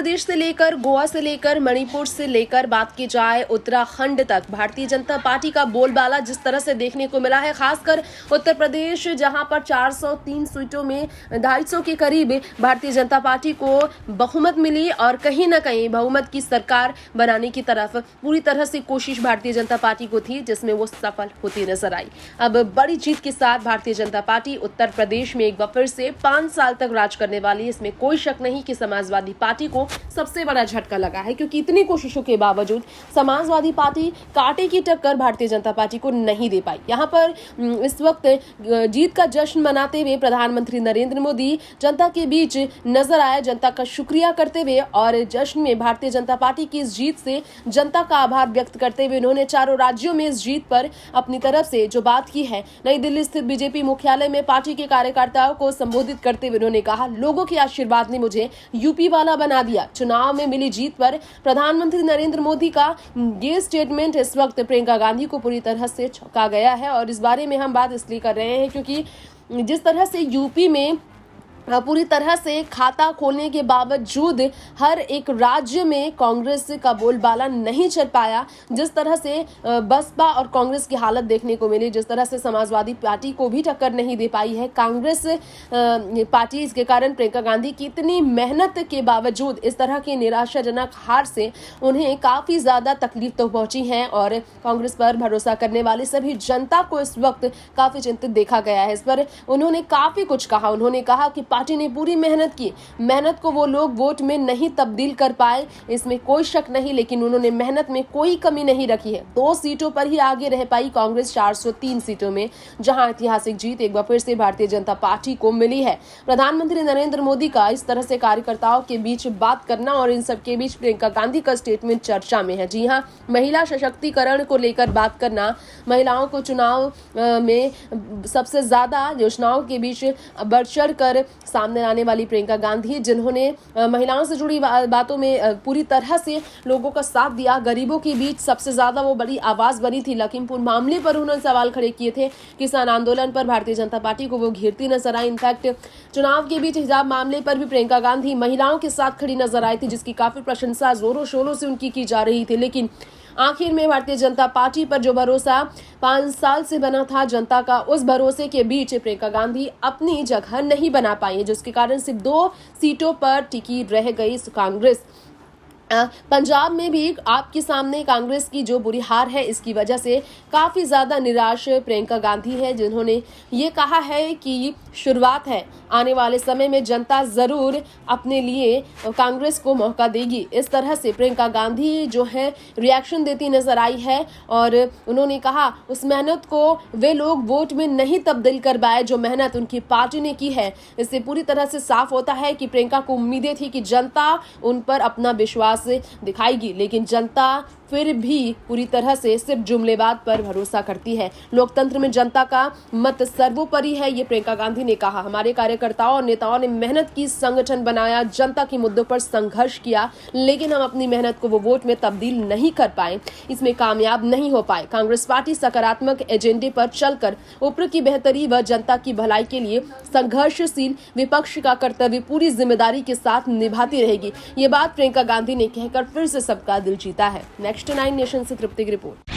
प्रदेश से लेकर गोवा से लेकर मणिपुर से लेकर बात की जाए उत्तराखंड तक, भारतीय जनता पार्टी का बोलबाला जिस तरह से देखने को मिला है, खासकर उत्तर प्रदेश जहां पर 403 सीटों में 250 के करीब भारतीय जनता पार्टी को बहुमत मिली और कहीं ना कहीं बहुमत की सरकार बनाने की तरफ पूरी तरह से कोशिश भारतीय जनता पार्टी को थी, जिसमें वो सफल होती नजर आई। अब बड़ी जीत के साथ भारतीय जनता पार्टी उत्तर प्रदेश में एक बार फिर से 5 साल तक राज करने वाली, इसमें कोई शक नहीं कि समाजवादी पार्टी को सबसे बड़ा झटका लगा है, क्योंकि इतनी कोशिशों के बावजूद समाजवादी पार्टी कांटे की टक्कर भारतीय जनता पार्टी को नहीं दे पाई। यहाँ पर इस वक्त जीत का जश्न मनाते हुए प्रधानमंत्री नरेंद्र मोदी जनता के बीच नजर आए, जनता का शुक्रिया करते हुए, और जश्न में भारतीय जनता पार्टी की इस जीत से जनता का आभार व्यक्त करते हुए उन्होंने चारों राज्यों में इस जीत पर अपनी तरफ से जो बात की है। नई दिल्ली स्थित बीजेपी मुख्यालय में पार्टी के कार्यकर्ताओं को संबोधित करते हुए उन्होंने कहा, लोगों के आशीर्वाद ने मुझे यूपी वाला बना दिया। चुनाव में मिली जीत पर प्रधानमंत्री नरेंद्र मोदी का ये स्टेटमेंट इस वक्त प्रियंका गांधी को पूरी तरह से चौंका गया है। और इस बारे में हम बात इसलिए कर रहे हैं क्योंकि जिस तरह से यूपी में पूरी तरह से खाता खोलने के बावजूद हर एक राज्य में कांग्रेस का बोलबाला नहीं चल पाया, जिस तरह से बसपा और कांग्रेस की हालत देखने को मिली, जिस तरह से समाजवादी पार्टी को भी टक्कर नहीं दे पाई है कांग्रेस पार्टी, इसके कारण प्रियंका गांधी की इतनी मेहनत के बावजूद इस तरह की निराशाजनक हार से उन्हें काफी ज्यादा तकलीफ तो पहुंची है। और कांग्रेस पर भरोसा करने वाली सभी जनता को इस वक्त काफी चिंतित देखा गया है। इस पर उन्होंने काफी कुछ कहा। उन्होंने कहा कि पार्टी ने पूरी मेहनत की, मेहनत को वो लोग वोट में नहीं तब्दील कर पाए, इसमें कोई शक नहीं, लेकिन उन्होंने मेहनत में कोई कमी नहीं रखी है। 2 सीटों पर ही आगे रह पाई कांग्रेस 403 सीटों में, जहां ऐतिहासिक जीत एक बार फिर से भारतीय जनता पार्टी को मिली है। प्रधानमंत्री नरेंद्र मोदी का इस तरह से कार्यकर्ताओं के बीच बात करना और इन सब के बीच प्रियंका गांधी का स्टेटमेंट चर्चा में है। जी हां, महिला सशक्तिकरण को लेकर बात करना, महिलाओं को चुनाव में सबसे ज्यादा योजनाओं के बीच बढ़ चढ़ कर सामने आने वाली प्रियंका गांधी, जिन्होंने महिलाओं से जुड़ी बातों में पूरी तरह से लोगों का साथ दिया, गरीबों के बीच सबसे ज्यादा वो बड़ी आवाज बनी थी। लखीमपुर मामले पर उन्होंने सवाल खड़े किए थे, किसान आंदोलन पर भारतीय जनता पार्टी को वो घेरती नजर आई। इनफैक्ट चुनाव के बीच हिजाब मामले पर भी प्रियंका गांधी महिलाओं के साथ खड़ी नजर आई थी, जिसकी काफी प्रशंसा जोरों शोरों से उनकी की जा रही थी। लेकिन आखिर में भारतीय जनता पार्टी पर जो भरोसा 5 साल से बना था जनता का, उस भरोसे के बीच प्रियंका गांधी अपनी जगह नहीं बना पाई, जिसके कारण सिर्फ 2 सीटों पर टिकी रह गई कांग्रेस। पंजाब में भी आपके सामने कांग्रेस की जो बुरी हार है, इसकी वजह से काफी ज्यादा निराश प्रियंका गांधी है, जिन्होंने ये कहा है कि शुरुआत है, आने वाले समय में जनता जरूर अपने लिए कांग्रेस को मौका देगी। इस तरह से प्रियंका गांधी जो है रिएक्शन देती नजर आई है, और उन्होंने कहा उस मेहनत को वे लोग वोट में नहीं तब्दील कर पाए जो मेहनत उनकी पार्टी ने की है। इससे पूरी तरह से साफ होता है कि प्रियंका को उम्मीदें थी कि जनता उन पर अपना विश्वास दिखाएगी, लेकिन जनता फिर भी पूरी तरह से सिर्फ जुमलेबाज पर भरोसा करती है। लोकतंत्र में जनता का मत सर्वोपरि है, ये प्रियंका गांधी ने कहा। हमारे कार्यकर्ताओं और नेताओं ने मेहनत की, संगठन बनाया, जनता के मुद्दों पर संघर्ष किया, लेकिन हम अपनी मेहनत को वो वोट में तब्दील नहीं कर पाए, इसमें कामयाब नहीं हो पाए। कांग्रेस पार्टी सकारात्मक एजेंडे पर चलकर ऊपर की बेहतरी व जनता की भलाई के लिए संघर्षशील विपक्ष का कर्तव्य पूरी जिम्मेदारी के साथ निभाती रहेगी। ये बात प्रियंका गांधी ने कहकर फिर से सबका दिल जीता है। नेक्स्ट 9 नेशन से तृप्ति की रिपोर्ट।